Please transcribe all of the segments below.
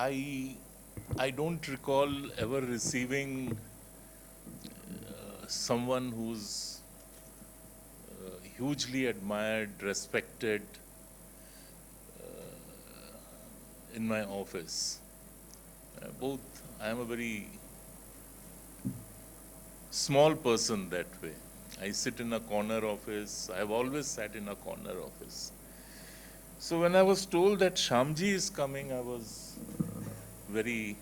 I I don't recall ever receiving someone who's hugely admired, respected in my office. Both, I am a very small person that way. I sit in a corner office. I've always sat in a corner office. So when I was told that Shamji is coming, I was very.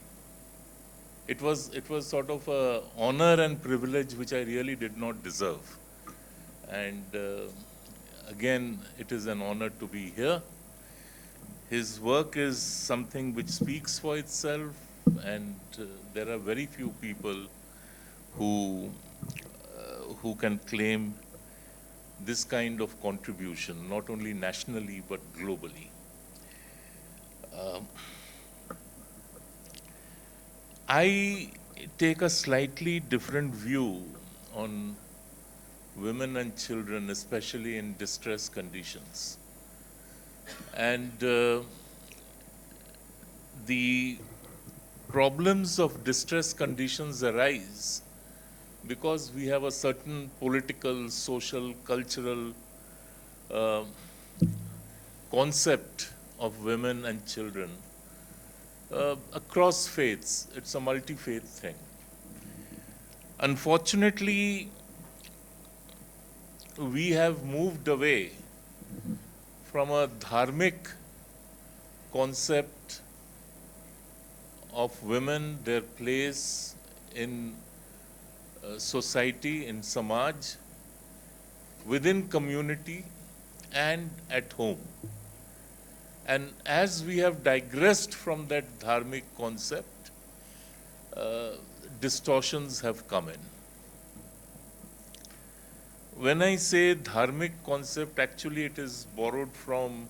It was sort of a honor and privilege which I really did not deserve. And again, it is an honor to be here. His work is something which speaks for itself, and there are very few people who who can claim this kind of contribution, not only nationally but globally. Um, I take a slightly different view on women and children, especially in distress conditions. And the problems of distress conditions arise because we have a certain political, social, cultural uh, concept of women and children across faiths. It's a multi-faith thing. Unfortunately, we have moved away from a dharmic concept of women, their place in society, in samaj, within community, and at home. And as we have digressed from that dharmic concept, distortions have come in. When I say dharmic concept, actually it is borrowed from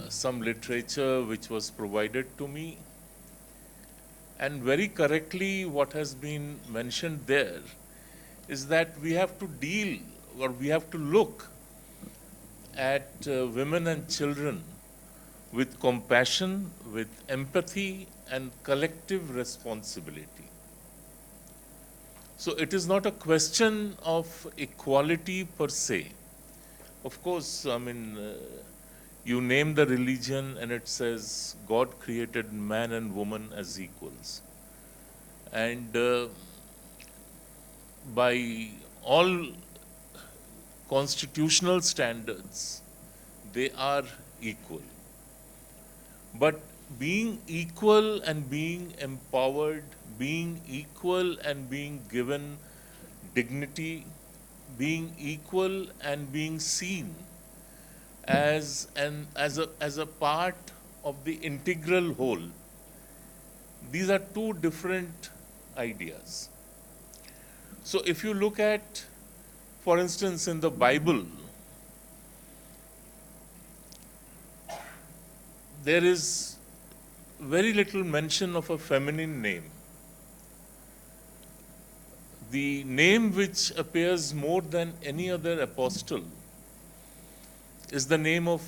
some literature which was provided to me. And very correctly, what has been mentioned there is that we have to deal, or we have to look at women and children with compassion, with empathy, and collective responsibility. So it is not a question of equality per se. Of course, I mean, you name the religion and it says God created man and woman as equals. And by all constitutional standards, they are equal. But being equal and being empowered, being equal and being given dignity, being equal and being seen as a part of the integral whole, these are two different ideas. So if you look at, for instance, in the Bible, there is very little mention of a feminine name. The name which appears more than any other apostle is the name of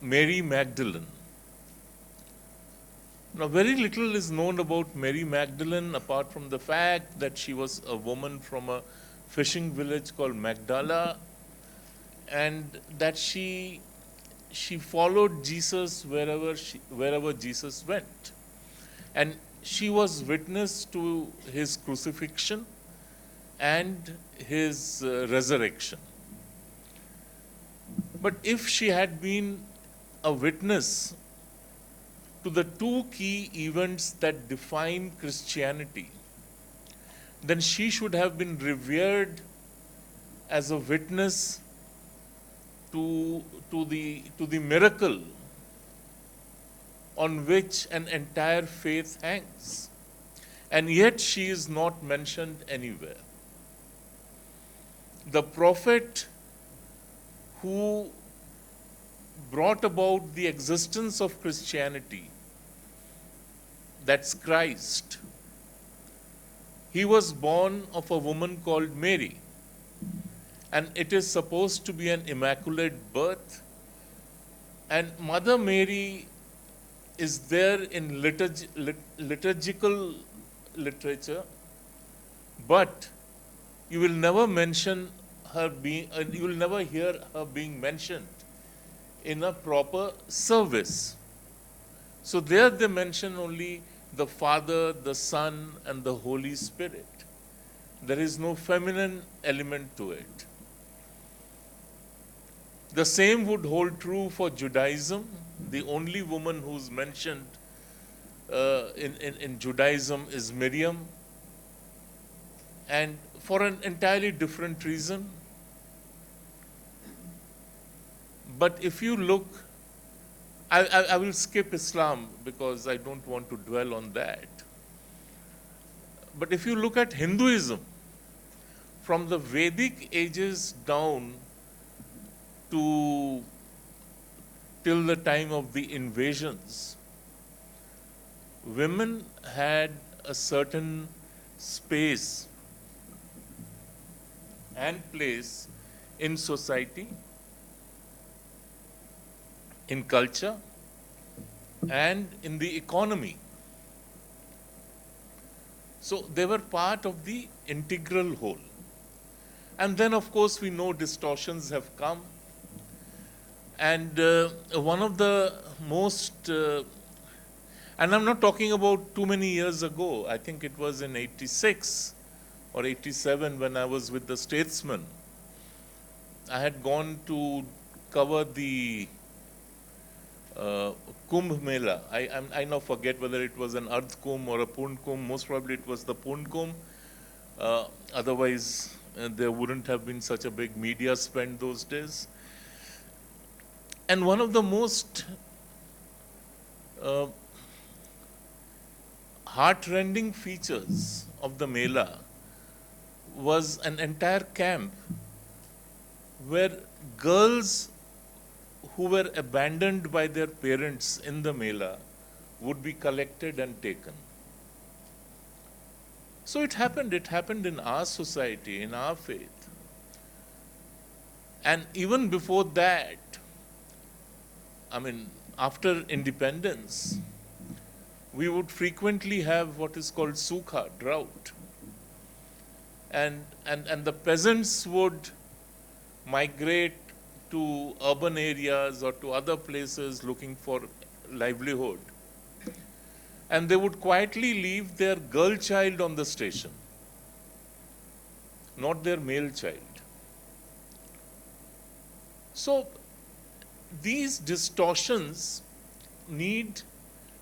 Mary Magdalene. Now, very little is known about Mary Magdalene apart from the fact that she was a woman from a fishing village called Magdala, and that she followed Jesus wherever Jesus went. And she was witness to his crucifixion and his resurrection. But if she had been a witness to the two key events that define Christianity, then she should have been revered as a witness to the miracle on which an entire faith hangs. And yet she is not mentioned anywhere. The prophet who brought about the existence of Christianity, that's Christ, he was born of a woman called Mary. And it is supposed to be an immaculate birth. And Mother Mary is there in liturgical literature, but you will never mention her being, you will never hear her being mentioned in a proper service. So there they mention only the Father, the Son, and the Holy Spirit. There is no feminine element to it. The same would hold true for Judaism. The only woman who's mentioned in Judaism is Miriam, and for an entirely different reason. But if you look, I will skip Islam because I don't want to dwell on that. But if you look at Hinduism, from the Vedic ages down to till the time of the invasions, women had a certain space and place in society, in culture, and in the economy. So they were part of the integral whole. And then, of course, we know distortions have come. And one of the most, and I'm not talking about too many years ago, I think it was in 86 or 87 when I was with the Statesman. I had gone to cover the Kumbh Mela. I now forget whether it was an Ardh Kumbh or a Purn Kumbh. Most probably it was the Purn Kumbh. Otherwise, there wouldn't have been such a big media spend those days. And one of the most heart-rending features of the Mela was an entire camp where girls who were abandoned by their parents in the Mela would be collected and taken. So it happened in our society, in our faith. And even before that, I mean, after independence, we would frequently have what is called sukha, drought. And the peasants would migrate to urban areas or to other places looking for livelihood. And they would quietly leave their girl child on the station, not their male child. So these distortions need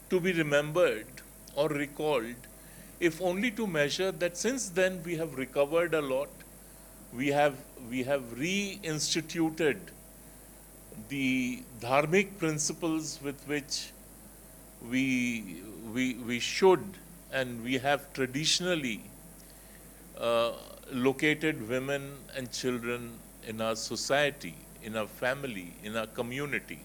to be remembered or recalled, if only to measure that since then we have recovered a lot. We have reinstituted the dharmic principles with which we should and we have traditionally located women and children in our society, in our family, in our community.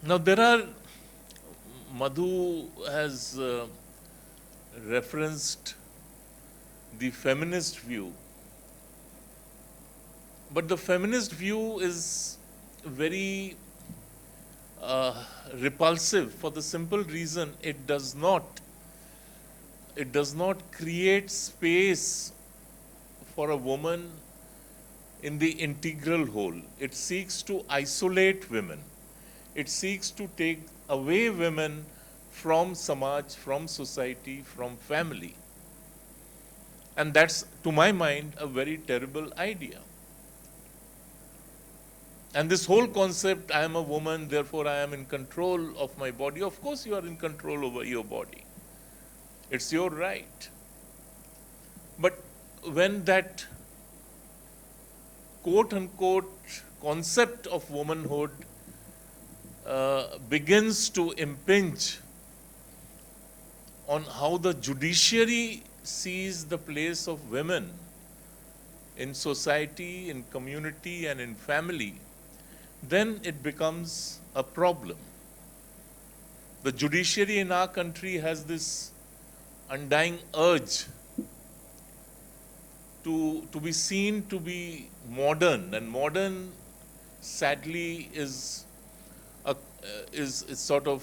Now there are, Madhu has referenced the feminist view, but the feminist view is very repulsive for the simple reason it does not create space for a woman in the integral whole. It seeks to isolate women. It seeks to take away women from samaj, from society, from family. And that's, to my mind, a very terrible idea. And this whole concept, I am a woman, therefore I am in control of my body. Of course you are in control over your body. It's your right. But when that quote-unquote concept of womanhood begins to impinge on how the judiciary sees the place of women in society, in community, and in family, then it becomes a problem. The judiciary in our country has this undying urge to be seen to be modern, and modern sadly a, is sort of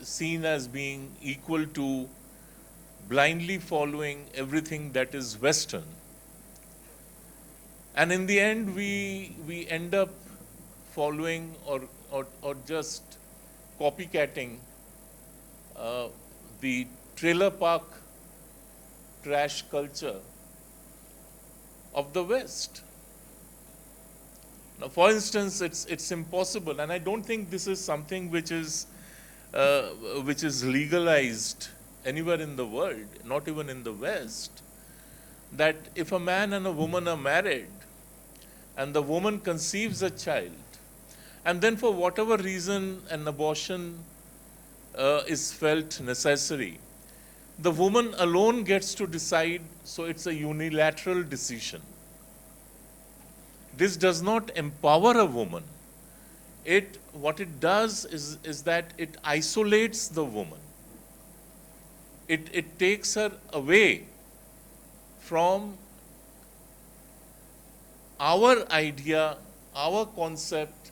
seen as being equal to blindly following everything that is Western. And in the end, we end up following or just copycatting the trailer park trash culture of the West. Now, for instance, it's impossible, and I don't think this is something which is legalized anywhere in the world, not even in the West, that if a man and a woman are married, and the woman conceives a child, and then for whatever reason an abortion is felt necessary, the woman alone gets to decide, so it's a unilateral decision. This does not empower a woman. What it does is that it isolates the woman. It takes her away from our idea, our concept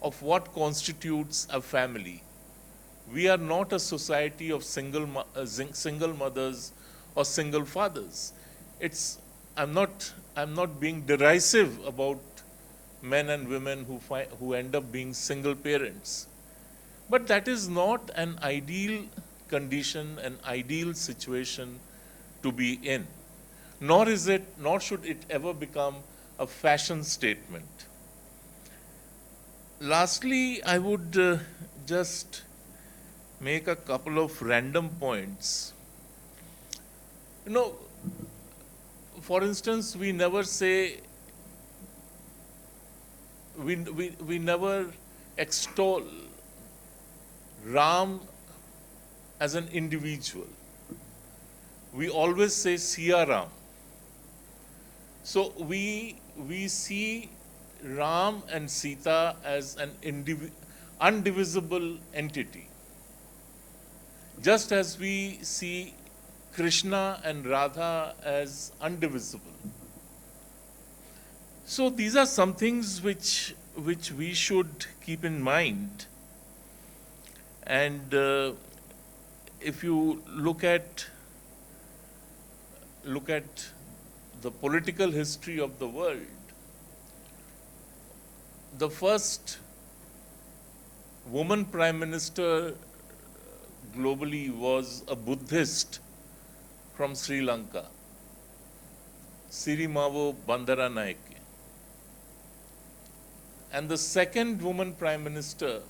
of what constitutes a family. We are not a society of single mothers or single fathers. I'm not being derisive about men and women who end up being single parents. But that is not an ideal condition, an ideal situation to be in. Nor should it ever become a fashion statement. Lastly, I would just make a couple of random points. For instance, we never extol Ram as an individual. We always say Siya Ram. So we see Ram and Sita as an undivisible entity. Just as we see Krishna and Radha as undivisible. So these are some things which we should keep in mind. And if you look at the political history of the world, the first woman prime minister globally was a Buddhist from Sri Lanka, Sirimavo Bandaranaike. And the second woman prime minister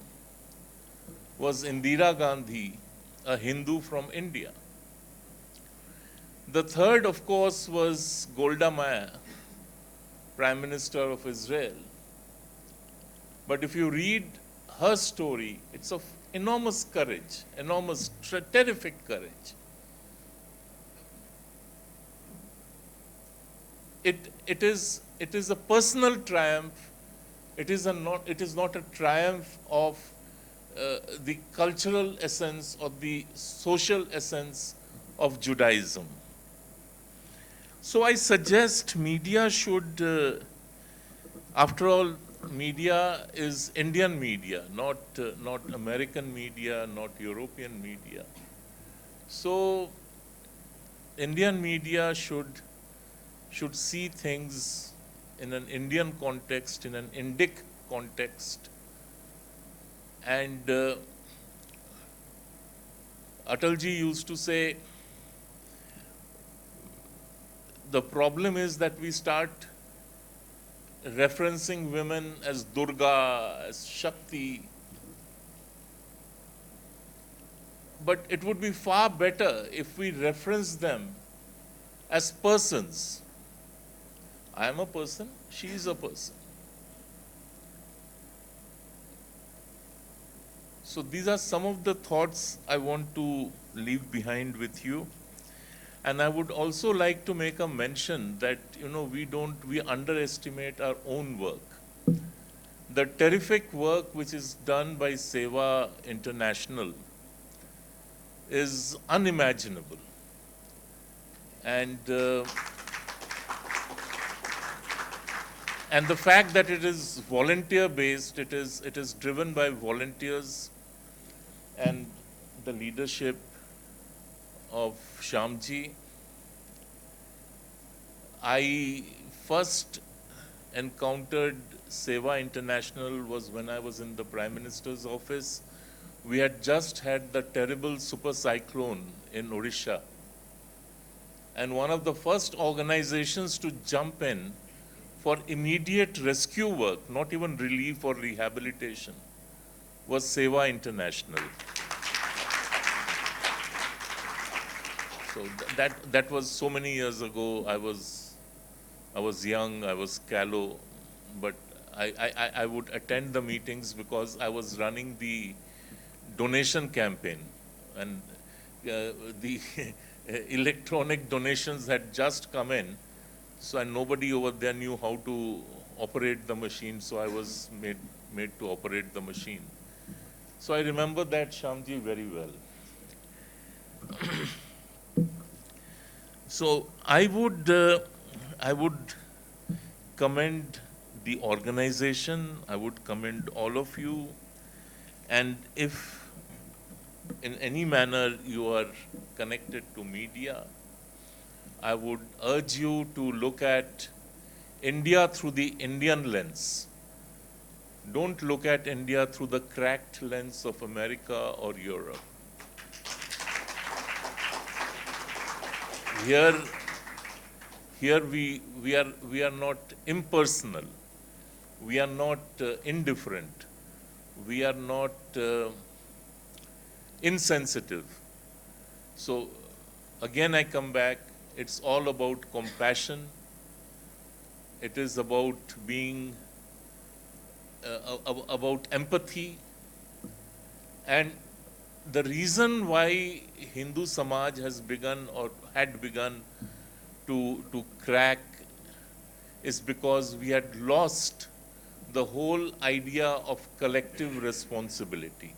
was Indira Gandhi, a Hindu from India. The third, of course, was Golda Meir, Prime Minister of Israel. But if you read her story, it's of enormous courage, terrific courage. It is a personal triumph. It is not a triumph of the cultural essence or the social essence of Judaism. So I suggest media should, after all, media is Indian media, not American media, not European media. So Indian media should see things in an Indian context, in an Indic context. And Atalji used to say, the problem is that we start referencing women as Durga, as Shakti. But it would be far better if we reference them as persons. I am a person, she is a person. So these are some of the thoughts I want to leave behind with you. And I would also like to make a mention that, we underestimate our own work. The terrific work which is done by Sewa International is unimaginable. And the fact that it is volunteer based, it is driven by volunteers and the leadership of Shamji. I first encountered Sewa International was when I was in the Prime Minister's office. We had just had the terrible super cyclone in Odisha. And one of the first organizations to jump in for immediate rescue work, not even relief or rehabilitation, was Sewa International. So that was so many years ago. I was young, I was callow, but I would attend the meetings because I was running the donation campaign, and the electronic donations had just come in, so and nobody over there knew how to operate the machine, so I was made to operate the machine. So I remember that, Shamji, very well. So I would commend the organization. I would commend all of you. And if in any manner you are connected to media, I would urge you to look at India through the Indian lens. Don't look at India through the cracked lens of America or Europe. Here we are not impersonal. We are not indifferent. We are not insensitive. So again, I come back. It's all about compassion. It is about being about empathy. And the reason why Hindu Samaj has begun or had begun to crack is because we had lost the whole idea of collective responsibility.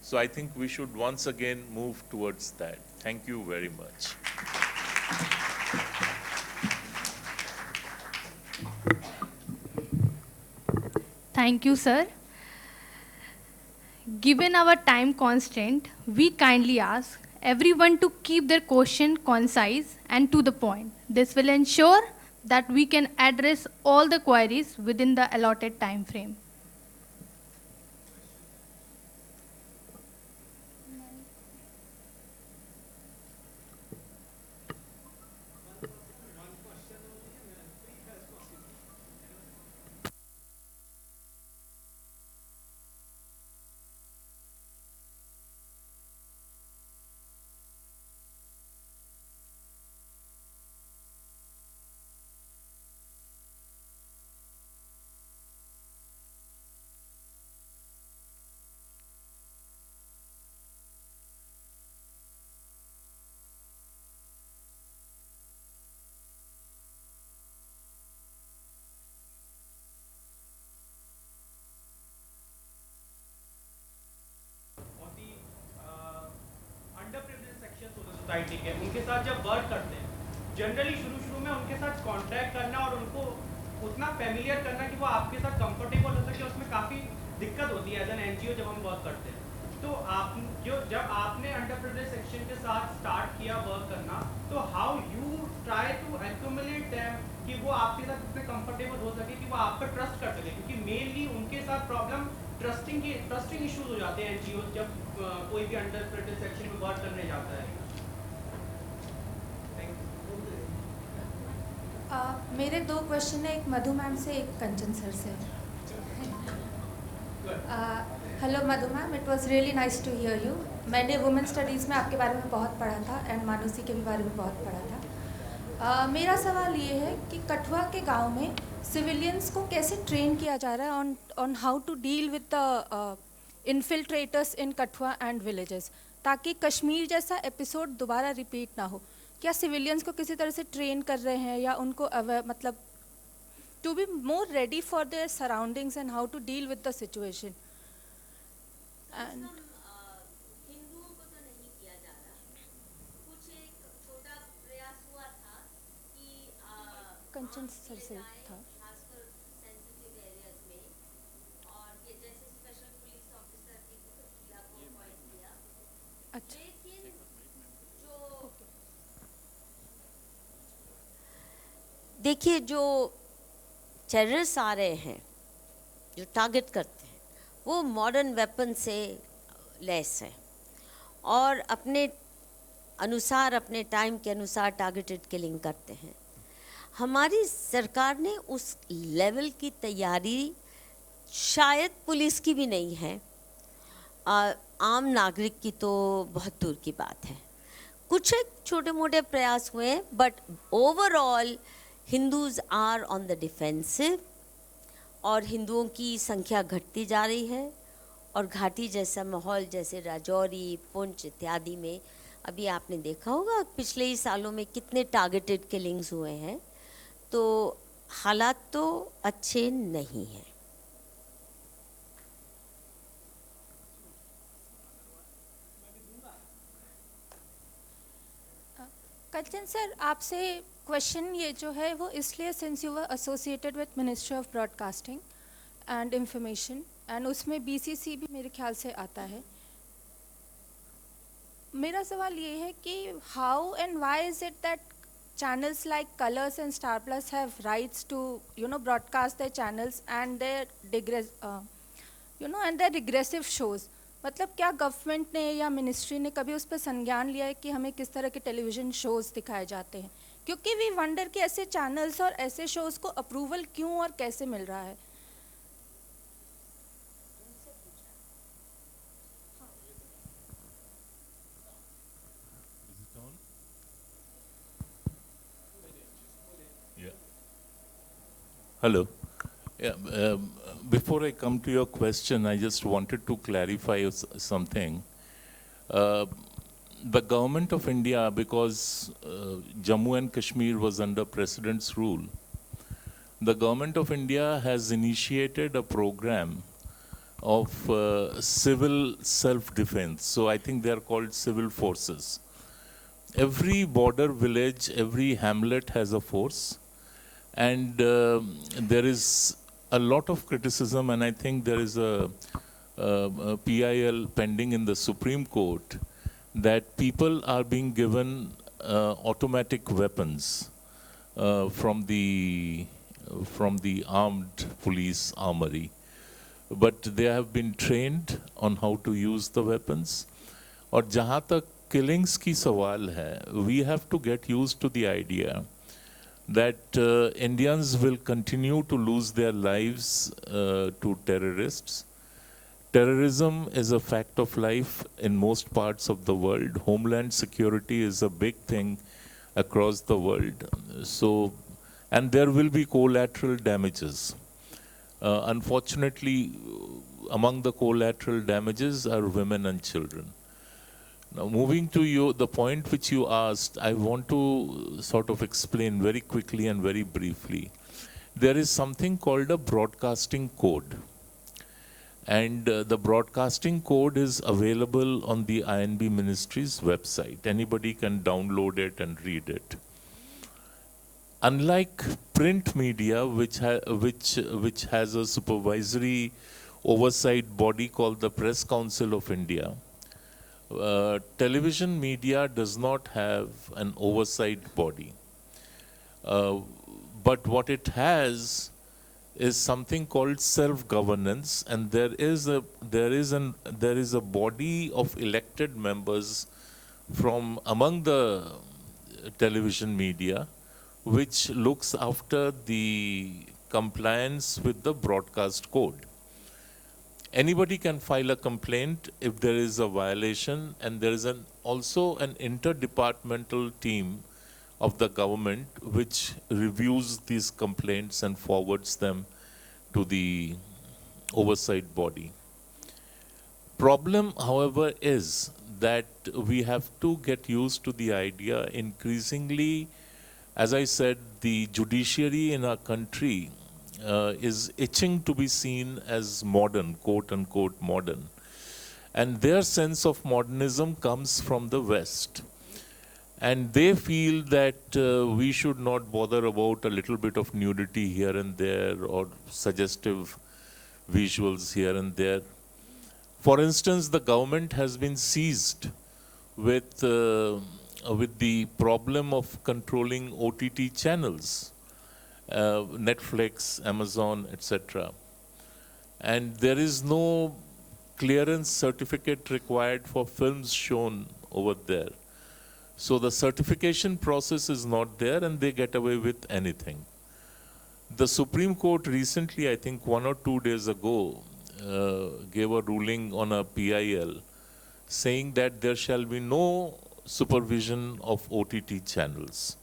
So I think we should once again move towards that. Thank you very much. Thank you, sir. Given our time constraint, we kindly ask everyone to keep their question concise and to the point. This will ensure that we can address all the queries within the allotted time frame. Society के उनके साथ जब work करते हैं generally शुरू में उनके साथ कांटेक्ट करना और उनको उतना फेमिलियर करना कि वो आपके साथ कंफर्टेबल हो सके उसमें काफ़ी दिक्कत होती है एज एन एनजीओ जब हम वर्क करते हैं तो आप जब आपने अंडर प्रिविलेज सेक्शन के साथ स्टार्ट किया वर्क करना तो how you try to accumulate them कि वो आपके साथ उतने कंफर्टेबल हो सके कि वो आप पर ट्रस्ट कर सके क्योंकि मेनली उनके साथ प्रॉब्लम ट्रस्टिंग इश्यूज हो जाते हैं एनजीओ जब कोई भी अंडर प्रिविलेज सेक्शन में वर्क करने जाता है मेरे दो क्वेश्चन है एक मधु मैम से एक कंचन सर से hello Madhu ma'am it was really nice to hear you मैंने वुमेन स्टडीज़ में आपके बारे में बहुत पढ़ा था एंड मानुषी के भी बारे में बहुत पढ़ा था मेरा सवाल ये है कि कठुआ के गांव में सिविलियंस को कैसे ट्रेन किया जा रहा है on how to deal with the infiltrators in Kathua and villages ताकि कश्मीर जैसा एपिसोड दोबारा रिपीट ना हो क्या सिविलियंस को किसी तरह से ट्रेन कर रहे हैं या उनको मतलब to be more ready for their surroundings and how to deal with the situation and हिंदुओं को तो नहीं किया जा रहा कुछ एक छोटा प्रयास हुआ था कि कंचन सर से था खासकर अच्छा लेकिन जो देखिए जो टेररिस्ट आ रहे हैं, जो टारगेट करते हैं, वो मॉडर्न वेपन से लैस है और अपने अनुसार, अपने टाइम के अनुसार टारगेटेड किलिंग करते हैं। हमारी सरकार ने उस लेवल की तैयारी शायद पुलिस की भी नहीं है, आम नागरिक की तो बहुत दूर की बात है। कुछ एक छोटे मोटे प्रयास हुए हैं, but overall Hindus are on the defensive और हिंदुओं की संख्या घटती जा रही है। और घाटी जैसा माहौल, जैसे राजौरी, पुंछ इत्यादि में अभी आपने देखा होगा पिछले ही सालों में कितने टारगेटेड किलिंग्स हुए हैं, तो हालात तो अच्छे नहीं हैं। कंचन सर, आपसे क्वेश्चन ये जो है वो इसलिए, since you were associated with ministry of broadcasting and information, and उसमें बीसीसी भी मेरे ख्याल से आता है। मेरा सवाल ये है कि how and why is it that channels like Colors and Star Plus have rights to broadcast their channels and their and their regressive shows? मतलब क्या गवर्नमेंट ने या मिनिस्ट्री ने कभी उस पर संज्ञान लिया है कि हमें किस तरह के टेलीविज़न शोज़ दिखाए जाते हैं? क्योंकि वी वंडर कि ऐसे चैनल्स और ऐसे शोज़ को अप्रूवल क्यों और कैसे मिल रहा है। Hello. Yeah, before I come to your question, I just wanted to clarify something. The government of India, because Jammu and Kashmir was under President's rule, the government of India has initiated a program of civil self-defense. So I think they are called civil forces. Every border village, every hamlet has a force. And there is a lot of criticism, and I think there is a PIL pending in the Supreme Court that people are being given automatic weapons from the armed police armory, but they have been trained on how to use the weapons. और जहाँ तक killings की सवाल है, we have to get used to the idea that Indians will continue to lose their lives to terrorists. Terrorism is a fact of life in most parts of the world. Homeland security is a big thing across the world. So, and there will be collateral damages. Unfortunately, among the collateral damages are women and children. Now, moving to the point which you asked, I want to sort of explain very quickly and very briefly. There is something called a broadcasting code. And the broadcasting code is available on the INB Ministry's website. Anybody can download it and read it. Unlike print media, which has a supervisory oversight body called the Press Council of India, television media does not have an oversight body. But what it has is something called self-governance, and there is a body of elected members from among the television media which looks after the compliance with the broadcast code. Anybody can file a complaint if there is a violation, and there is also an interdepartmental team of the government which reviews these complaints and forwards them to the oversight body. Problem, however, is that we have to get used to the idea increasingly. As I said, the judiciary in our country is itching to be seen as modern, quote unquote modern. And their sense of modernism comes from the West. And they feel that we should not bother about a little bit of nudity here and there or suggestive visuals here and there. For instance, the government has been seized with the problem of controlling OTT channels, Netflix, Amazon, etc. And there is no clearance certificate required for films shown over there. So the certification process is not there and they get away with anything. The Supreme Court recently, I think 1 or 2 days ago, gave a ruling on a PIL saying that there shall be no supervision of OTT channels.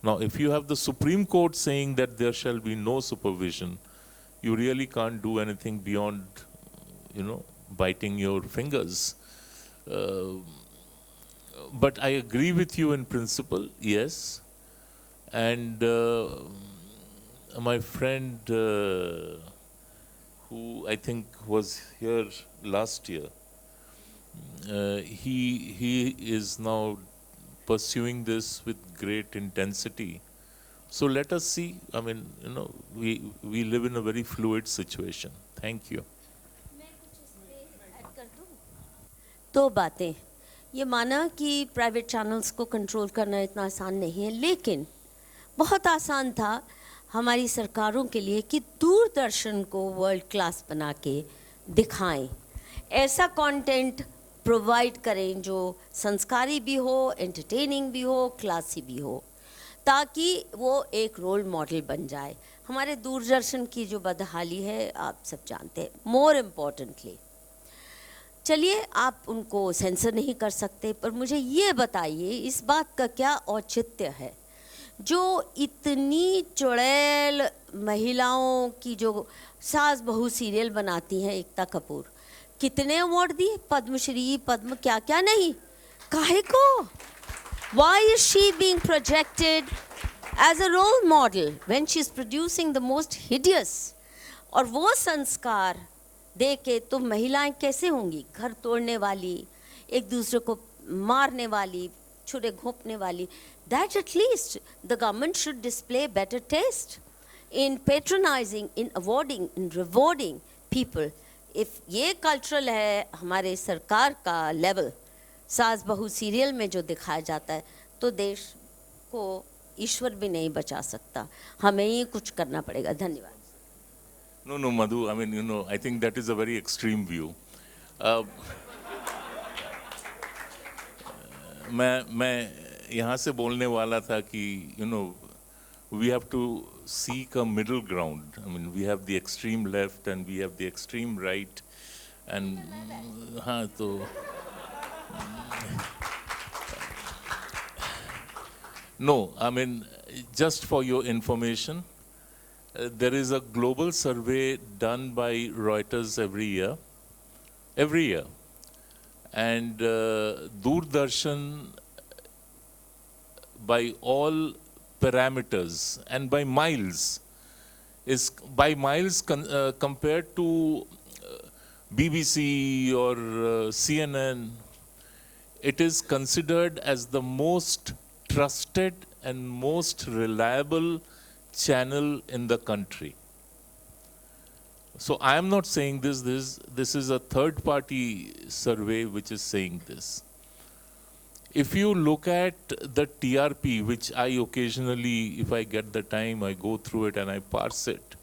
Now, if you have the Supreme Court saying that there shall be no supervision, you really can't do anything beyond, biting your fingers. But I agree with you in principle, yes. And my friend who I think was here last year, he is now pursuing this with great intensity. So let us see. I mean, we live in a very fluid situation. Thank you. मैं कुछ इस पे add कर दूं? दो बातें, ये माना कि प्राइवेट चैनल्स को कंट्रोल करना इतना आसान नहीं है, लेकिन बहुत आसान था हमारी सरकारों के लिए कि दूरदर्शन को वर्ल्ड क्लास बना के दिखाएं, ऐसा कंटेंट प्रोवाइड करें जो संस्कारी भी हो, एंटरटेनिंग भी हो, क्लासी भी हो, ताकि वो एक रोल मॉडल बन जाए। हमारे दूरदर्शन की जो बदहाली है आप सब जानते हैं। मोर इम्पोर्टेंटली, चलिए आप उनको सेंसर नहीं कर सकते, पर मुझे ये बताइए इस बात का क्या औचित्य है जो इतनी चुड़ैल महिलाओं की जो सास बहू सीरियल बनाती हैं, एकता कपूर, कितने अवार्ड दिए, पद्मश्री, पद्म क्या क्या नहीं, काहे को? Why is she being projected as a role model when she is producing the most hideous? और वो संस्कार दे के तो महिलाएं कैसे होंगी? घर तोड़ने वाली, एक दूसरे को मारने वाली, छुरे घोंपने वाली. That at least the government should display better taste in patronizing, in awarding, in rewarding people. If ये cultural है हमारे सरकार का level, सास बहू सीरियल में जो दिखाया जाता है, तो देश को ईश्वर भी नहीं बचा सकता, हमें ही कुछ करना पड़ेगा. धन्यवाद. No, Madhu, I mean, I think that is a very extreme view. मैं यहाँ से बोलने वाला था कि, we have to seek a middle ground. I mean, we have the extreme left and we have the extreme right. And, हाँ तो, no, I mean, just for your information, there is a global survey done by Reuters every year, and Doordarshan, by all parameters and by miles, is compared to BBC or CNN, it is considered as the most trusted and most reliable channel in the country. So I am not saying this is a third party survey which is saying this. If you look at the TRP, which I occasionally, if I get the time, I go through it and I parse it.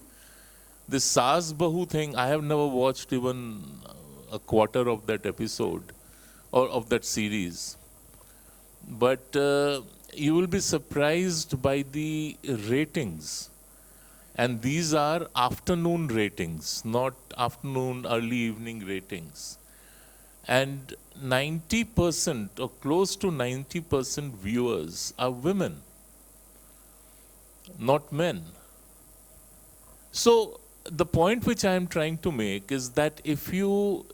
This Saas Bahu thing, I have never watched even a quarter of that episode or of that series. But you will be surprised by the ratings. And these are afternoon ratings, not afternoon, early evening ratings. And 90% or close to 90% viewers are women, not men. So the point which I am trying to make is that if you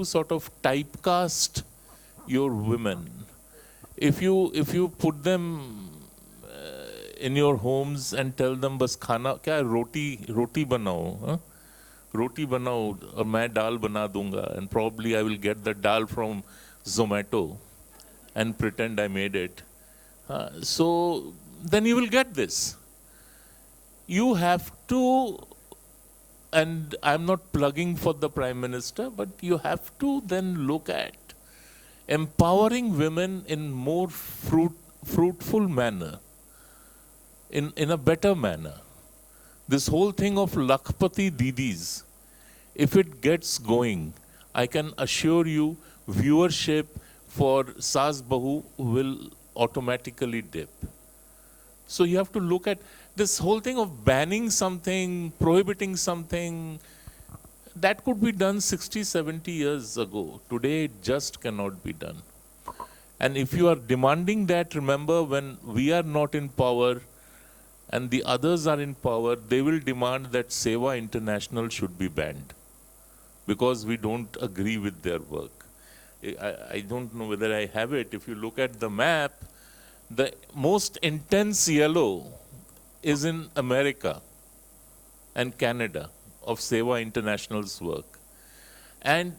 sort of typecast your women, if you put them in your homes and tell them बस खाना क्या है, रोटी बनाओ, हाँ? रोटी बनाओ और मैं दाल बना दूंगा, and probably I will get the dal from Zomato and pretend I made it. So then you will get this. You have to, and I'm not plugging for the Prime Minister, but you have to then look at empowering women in more fruitful manner, in a better manner. This whole thing of Lakpati Didis, if it gets going, I can assure you viewership for Saas Bahu will automatically dip. So you have to look at this whole thing of banning something, prohibiting something, that could be done 60, 70 years ago. Today it just cannot be done. And if you are demanding that, remember, when we are not in power and the others are in power, they will demand that Sewa International should be banned because we don't agree with their work. I don't know whether I have it. If you look at the map, the most intense yellow is in America and Canada of Sewa International's work. And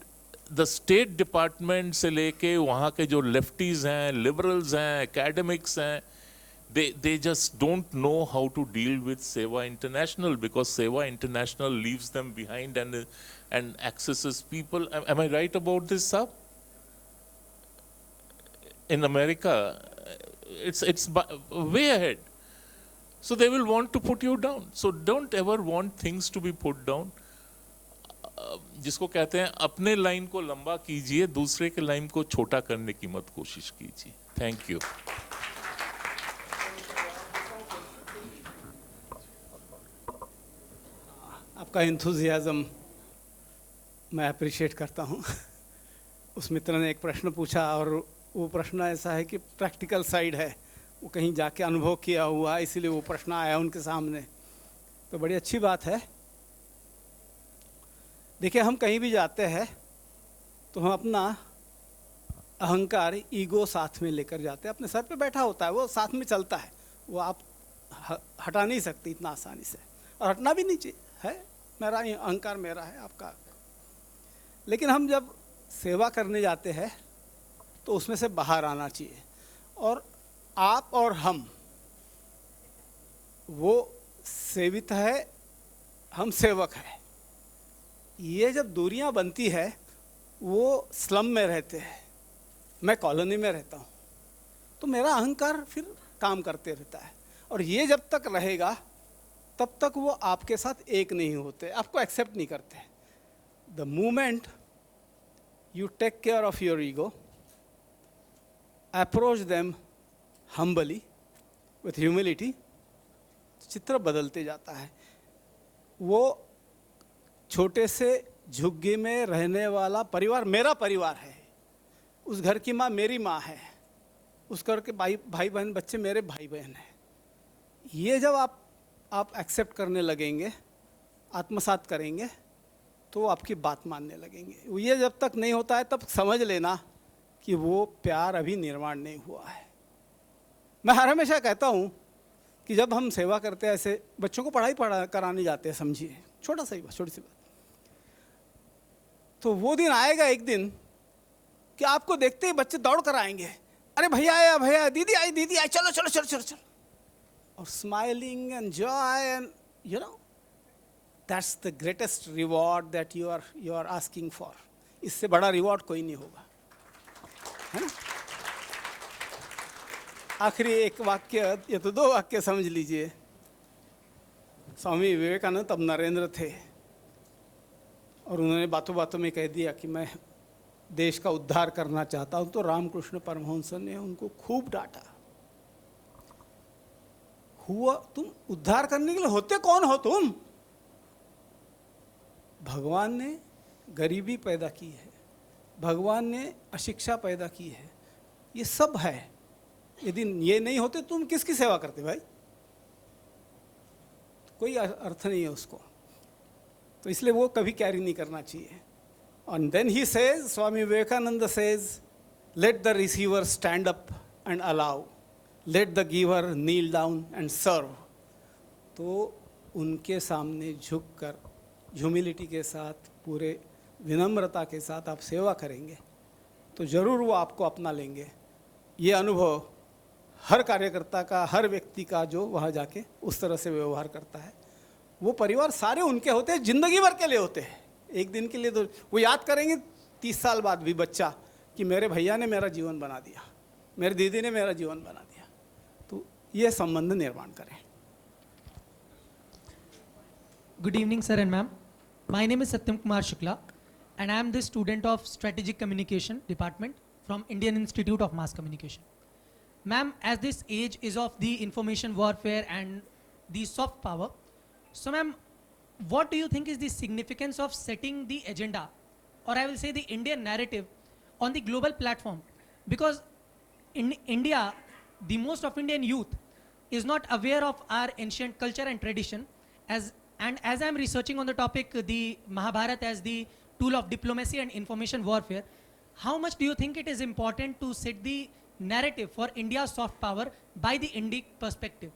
the State Department से लेके वहाँ के जो lefties हैं, liberals हैं, academics हैं, they just don't know how to deal with Sewa International because Sewa International leaves them behind and accesses people. Am I right about this, sir? In America, it's way ahead. So they will want to put you down. So don't ever want things to be put down. जिसको कहते हैं अपने line को लंबा कीजिए, दूसरे के line को छोटा करने की मत कोशिश कीजिए. Thank you. आपका एंथुजियाज्म मैं अप्रिशिएट करता हूँ. उस मित्र ने एक प्रश्न पूछा और वो प्रश्न ऐसा है कि प्रैक्टिकल साइड है, वो कहीं जाके अनुभव किया हुआ, इसीलिए वो प्रश्न आया उनके सामने. तो बड़ी अच्छी बात है. देखिए, हम कहीं भी जाते हैं तो हम अपना अहंकार, ईगो साथ में लेकर जाते हैं. अपने सर पे बैठा होता है, वो साथ में चलता है, वो आप हटा नहीं सकते इतना आसानी से, और हटना भी नहीं चाहिए. है मेरा अहंकार, मेरा है, आपका. लेकिन हम जब सेवा करने जाते हैं तो उसमें से बाहर आना चाहिए. और आप और हम, वो सेवित है, हम सेवक है. ये जब दूरियां बनती है, वो स्लम में रहते हैं, मैं कॉलोनी में रहता हूँ, तो मेरा अहंकार फिर काम करते रहता है. और ये जब तक रहेगा तब तक वो आपके साथ एक नहीं होते, आपको एक्सेप्ट नहीं करते. The moment you take care of your ego, approach them humbly with humility, चित्र बदलते जाता है. वो छोटे से झुग्गी में रहने वाला परिवार मेरा परिवार है, उस घर की माँ मेरी माँ है, उस घर के भाई बहन बच्चे मेरे भाई बहन हैं. ये जब आप एक्सेप्ट करने लगेंगे, आत्मसात करेंगे, तो आपकी बात मानने लगेंगे. ये जब तक नहीं होता है तब समझ लेना कि वो प्यार अभी निर्माण नहीं हुआ है. मैं हर हमेशा कहता हूँ कि जब हम सेवा करते हैं, ऐसे बच्चों को पढ़ाई कराने जाते हैं, समझिए, छोटा सा ही बात, छोटी सी बात, तो वो दिन आएगा एक दिन कि आपको देखते ही बच्चे दौड़ कर आएंगे, अरे भैया आया, भैया, दीदी आई, चलो चलो चलो चलो चलो, और smiling and joy and you know, that's the greatest reward that you are asking for. इससे बड़ा रिवॉर्ड कोई नहीं होगा, है ना. आखिरी एक वाक्य, ये तो 2 वाक्य समझ लीजिए. स्वामी विवेकानंद तब नरेंद्र थे और उन्होंने बातों बातों में कह दिया कि मैं देश का उद्धार करना चाहता हूं, तो रामकृष्ण परमहंस ने उनको खूब डांटा. हुआ, तुम उद्धार करने के लिए होते कौन हो तुम? भगवान ने गरीबी पैदा की है, भगवान ने अशिक्षा पैदा की है, ये सब है. यदि ये नहीं होते तुम किसकी सेवा करते भाई? कोई अर्थ नहीं है उसको. तो इसलिए वो कभी कैरी नहीं करना चाहिए. And then he says, Swami Vivekananda says, let the receiver stand up and allow, let the giver kneel down and serve. तो उनके सामने झुक कर, ह्यूमिलिटी के साथ, पूरे विनम्रता के साथ आप सेवा करेंगे तो ज़रूर वो आपको अपना लेंगे. ये अनुभव हर कार्यकर्ता का, हर व्यक्ति का जो वहाँ जाके उस तरह से व्यवहार करता है, वो परिवार सारे उनके होते हैं, ज़िंदगी भर के लिए होते हैं. एक दिन के लिए तो वो याद करेंगे 30 साल बाद भी बच्चा कि मेरे भैया ने मेरा जीवन बना दिया, मेरी दीदी ने मेरा जीवन बना दिया। तो ये संबंध निर्माण करें। Good evening, sir and ma'am. My name is Satyam Kumar Shukla, and I am the student of Strategic Communication Department from Indian Institute of Mass Communication. Ma'am, as this age is of the information warfare and the soft power, so ma'am, what do you think is the significance of setting the agenda, or I will say the Indian narrative, on the global platform? Because in India, the most of Indian youth is not aware of our ancient culture and tradition. As I am researching on the topic, the Mahabharata as the tool of diplomacy and information warfare, how much do you think it is important to set the narrative for India's soft power by the Indic perspective?